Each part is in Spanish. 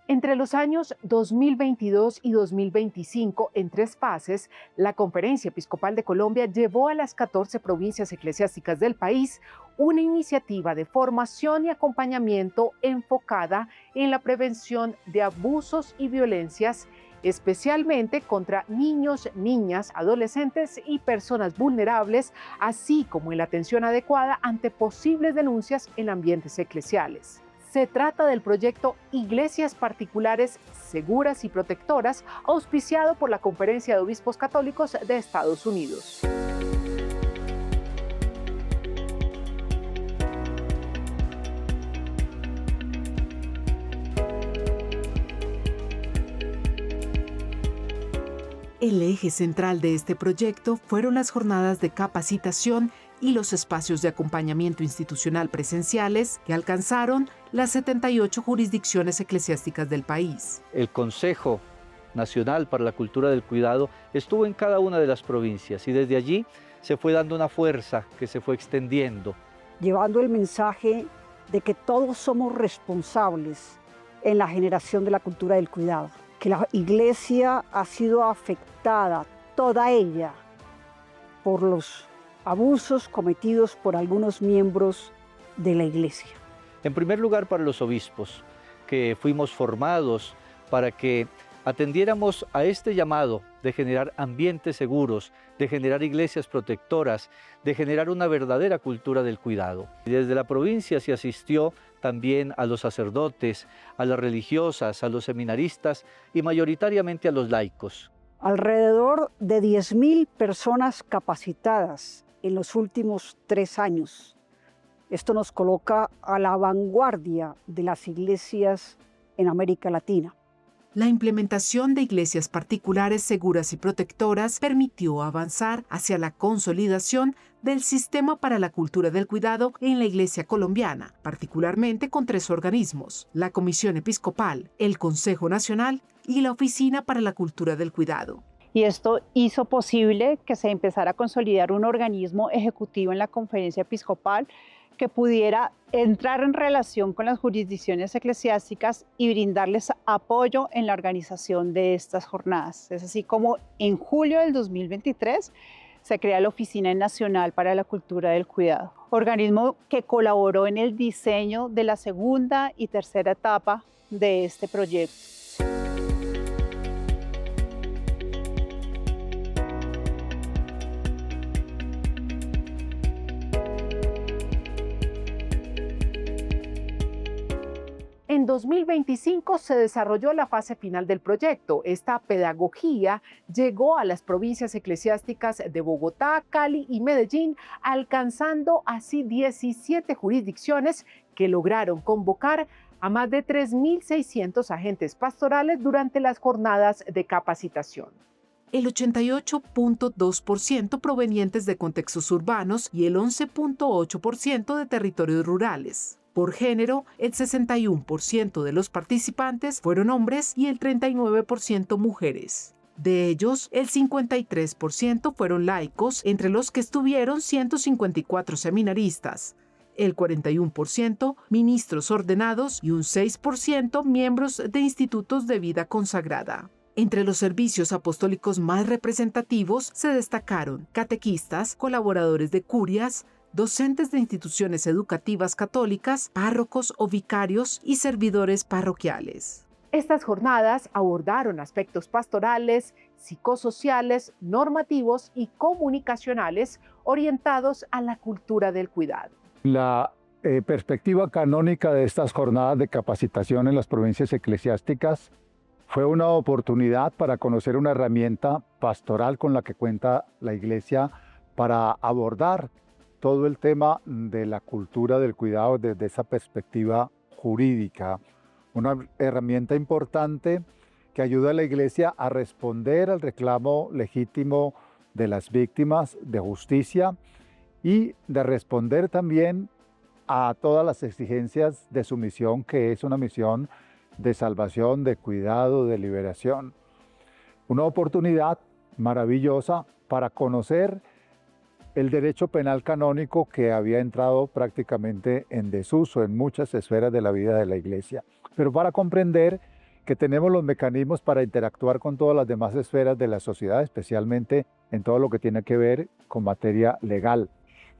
Entre los años 2022 y 2025, en 3 fases, la Conferencia Episcopal de Colombia llevó a las 14 provincias eclesiásticas del país una iniciativa de formación y acompañamiento enfocada en la prevención de abusos y violencias, especialmente contra niños, niñas, adolescentes y personas vulnerables, así como en la atención adecuada ante posibles denuncias en ambientes eclesiales. Se trata del proyecto Iglesias Particulares Seguras y Protectoras, auspiciado por la Conferencia de Obispos Católicos de Estados Unidos. El eje central de este proyecto fueron las jornadas de capacitación y los espacios de acompañamiento institucional presenciales que alcanzaron las 78 jurisdicciones eclesiásticas del país. El Consejo Nacional para la Cultura del Cuidado estuvo en cada una de las provincias y desde allí se fue dando una fuerza que se fue extendiendo. Llevando el mensaje de que todos somos responsables en la generación de la cultura del cuidado, que la Iglesia ha sido afectada, toda ella, por los abusos cometidos por algunos miembros de la Iglesia. En primer lugar, para los obispos, que fuimos formados para que atendiéramos a este llamado de generar ambientes seguros, de generar iglesias protectoras, de generar una verdadera cultura del cuidado. Y desde la provincia se asistió también a los sacerdotes, a las religiosas, a los seminaristas y mayoritariamente a los laicos. Alrededor de 10.000 personas capacitadas en los últimos 3 años. Esto nos coloca a la vanguardia de las iglesias en América Latina. La implementación de iglesias particulares seguras y protectoras permitió avanzar hacia la consolidación del sistema para la cultura del cuidado en la Iglesia colombiana, particularmente con 3 organismos: la Comisión Episcopal, el Consejo Nacional y la Oficina para la Cultura del Cuidado. Y esto hizo posible que se empezara a consolidar un organismo ejecutivo en la Conferencia Episcopal que pudiera entrar en relación con las jurisdicciones eclesiásticas y brindarles apoyo en la organización de estas jornadas. Es así como en julio del 2023 se crea la Oficina Nacional para la Cultura del Cuidado, organismo que colaboró en el diseño de la segunda y tercera etapa de este proyecto. En 2025 se desarrolló la fase final del proyecto. Esta pedagogía llegó a las provincias eclesiásticas de Bogotá, Cali y Medellín, alcanzando así 17 jurisdicciones que lograron convocar a más de 3.600 agentes pastorales durante las jornadas de capacitación. El 88.2% provenientes de contextos urbanos y el 11.8% de territorios rurales. Por género, el 61% de los participantes fueron hombres y el 39% mujeres. De ellos, el 53% fueron laicos, entre los que estuvieron 154 seminaristas, el 41% ministros ordenados y un 6% miembros de institutos de vida consagrada. Entre los servicios apostólicos más representativos se destacaron catequistas, colaboradores de curias, docentes de instituciones educativas católicas, párrocos o vicarios y servidores parroquiales. Estas jornadas abordaron aspectos pastorales, psicosociales, normativos y comunicacionales orientados a la cultura del cuidado. La perspectiva canónica de estas jornadas de capacitación en las provincias eclesiásticas fue una oportunidad para conocer una herramienta pastoral con la que cuenta la Iglesia para abordar todo el tema de la cultura del cuidado desde esa perspectiva jurídica. Una herramienta importante que ayuda a la Iglesia a responder al reclamo legítimo de las víctimas de justicia y de responder también a todas las exigencias de su misión, que es una misión de salvación, de cuidado, de liberación. Una oportunidad maravillosa para conocer el derecho penal canónico que había entrado prácticamente en desuso en muchas esferas de la vida de la Iglesia, pero para comprender que tenemos los mecanismos para interactuar con todas las demás esferas de la sociedad, especialmente en todo lo que tiene que ver con materia legal.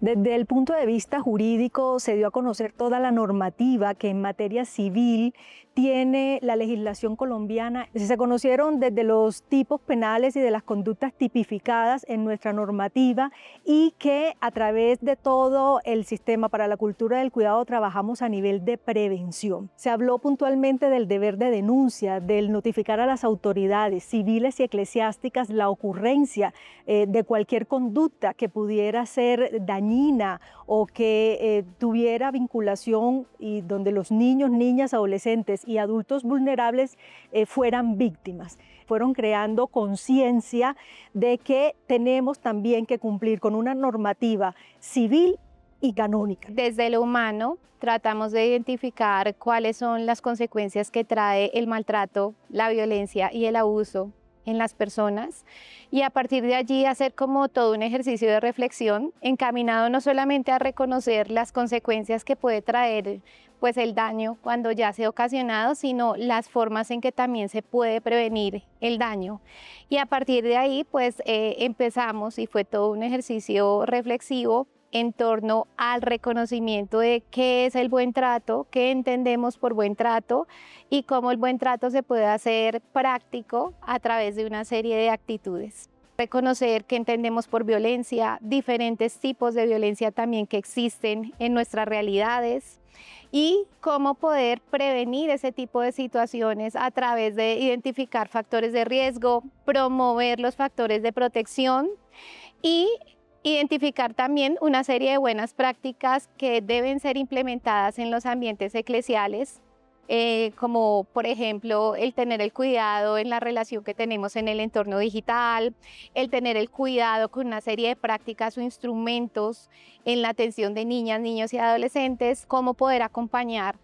Desde el punto de vista jurídico se dio a conocer toda la normativa que en materia civil tiene la legislación colombiana. Se conocieron desde los tipos penales y de las conductas tipificadas en nuestra normativa y que a través de todo el sistema para la cultura del cuidado trabajamos a nivel de prevención. Se habló puntualmente del deber de denuncia, del notificar a las autoridades civiles y eclesiásticas la ocurrencia de cualquier conducta que pudiera ser dañina o que tuviera vinculación y donde los niños, niñas, adolescentes y adultos vulnerables fueran víctimas. Fueron creando conciencia de que tenemos también que cumplir con una normativa civil y canónica. Desde lo humano tratamos de identificar cuáles son las consecuencias que trae el maltrato, la violencia y el abuso en las personas y a partir de allí hacer como todo un ejercicio de reflexión encaminado no solamente a reconocer las consecuencias que puede traer pues el daño cuando ya se ha ocasionado, sino las formas en que también se puede prevenir el daño. Y a partir de ahí pues empezamos y fue todo un ejercicio reflexivo en torno al reconocimiento de qué es el buen trato, qué entendemos por buen trato y cómo el buen trato se puede hacer práctico a través de una serie de actitudes. Reconocer qué entendemos por violencia, diferentes tipos de violencia también que existen en nuestras realidades y cómo poder prevenir ese tipo de situaciones a través de identificar factores de riesgo, promover los factores de protección y identificar también una serie de buenas prácticas que deben ser implementadas en los ambientes eclesiales, como por ejemplo el tener el cuidado en la relación que tenemos en el entorno digital, el tener el cuidado con una serie de prácticas o instrumentos en la atención de niñas, niños y adolescentes, cómo poder acompañar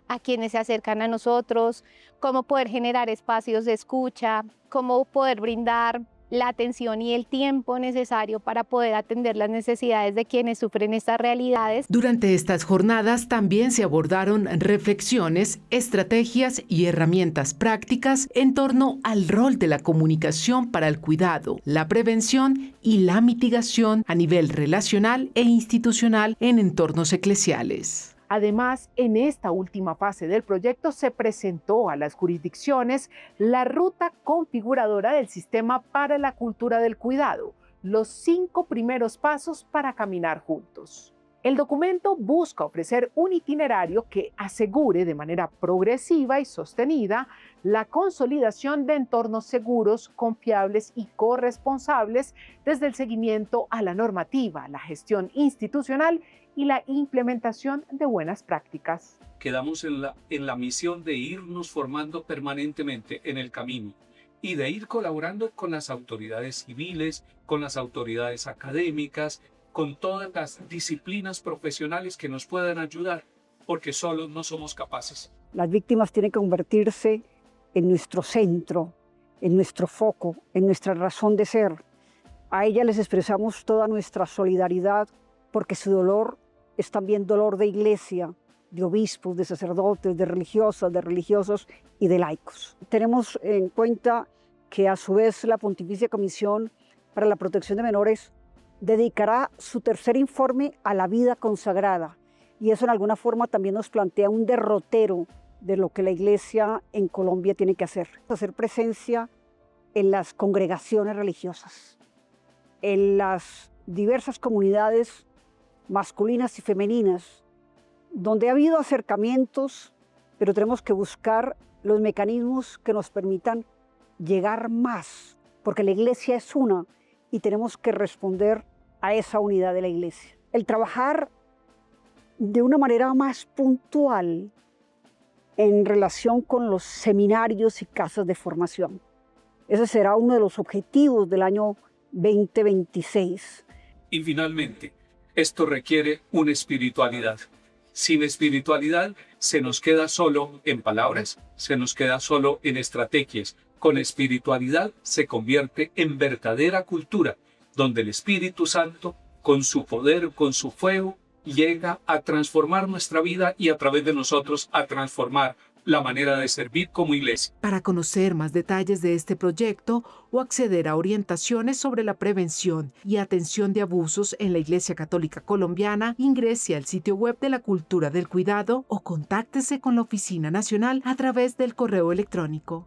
a quienes se acercan a nosotros, cómo poder generar espacios de escucha, cómo poder brindar la atención y el tiempo necesario para poder atender las necesidades de quienes sufren estas realidades. Durante estas jornadas también se abordaron reflexiones, estrategias y herramientas prácticas en torno al rol de la comunicación para el cuidado, la prevención y la mitigación a nivel relacional e institucional en entornos eclesiales. Además, en esta última fase del proyecto se presentó a las jurisdicciones la ruta configuradora del sistema para la cultura del cuidado, los 5 primeros pasos para caminar juntos. El documento busca ofrecer un itinerario que asegure de manera progresiva y sostenida la consolidación de entornos seguros, confiables y corresponsables desde el seguimiento a la normativa, la gestión institucional y la implementación de buenas prácticas. Quedamos en la misión de irnos formando permanentemente en el camino y de ir colaborando con las autoridades civiles, con las autoridades académicas, con todas las disciplinas profesionales que nos puedan ayudar, porque solos no somos capaces. Las víctimas tienen que convertirse en nuestro centro, en nuestro foco, en nuestra razón de ser. A ellas les expresamos toda nuestra solidaridad porque su dolor es también dolor de iglesia, de obispos, de sacerdotes, de religiosas, de religiosos y de laicos. Tenemos en cuenta que a su vez la Pontificia Comisión para la Protección de Menores dedicará su tercer informe a la vida consagrada y eso en alguna forma también nos plantea un derrotero de lo que la Iglesia en Colombia tiene que hacer. Hacer presencia en las congregaciones religiosas, en las diversas comunidades masculinas y femeninas, donde ha habido acercamientos, pero tenemos que buscar los mecanismos que nos permitan llegar más, porque la Iglesia es una y tenemos que responder a esa unidad de la Iglesia. El trabajar de una manera más puntual en relación con los seminarios y casas de formación. Ese será uno de los objetivos del año 2026. Y finalmente, esto requiere una espiritualidad. Sin espiritualidad se nos queda solo en palabras, se nos queda solo en estrategias. Con espiritualidad se convierte en verdadera cultura, donde el Espíritu Santo, con su poder, con su fuego, llega a transformar nuestra vida y a través de nosotros a transformar la manera de servir como iglesia. Para conocer más detalles de este proyecto o acceder a orientaciones sobre la prevención y atención de abusos en la Iglesia Católica Colombiana, ingrese al sitio web de la Cultura del Cuidado o contáctese con la Oficina Nacional a través del correo electrónico.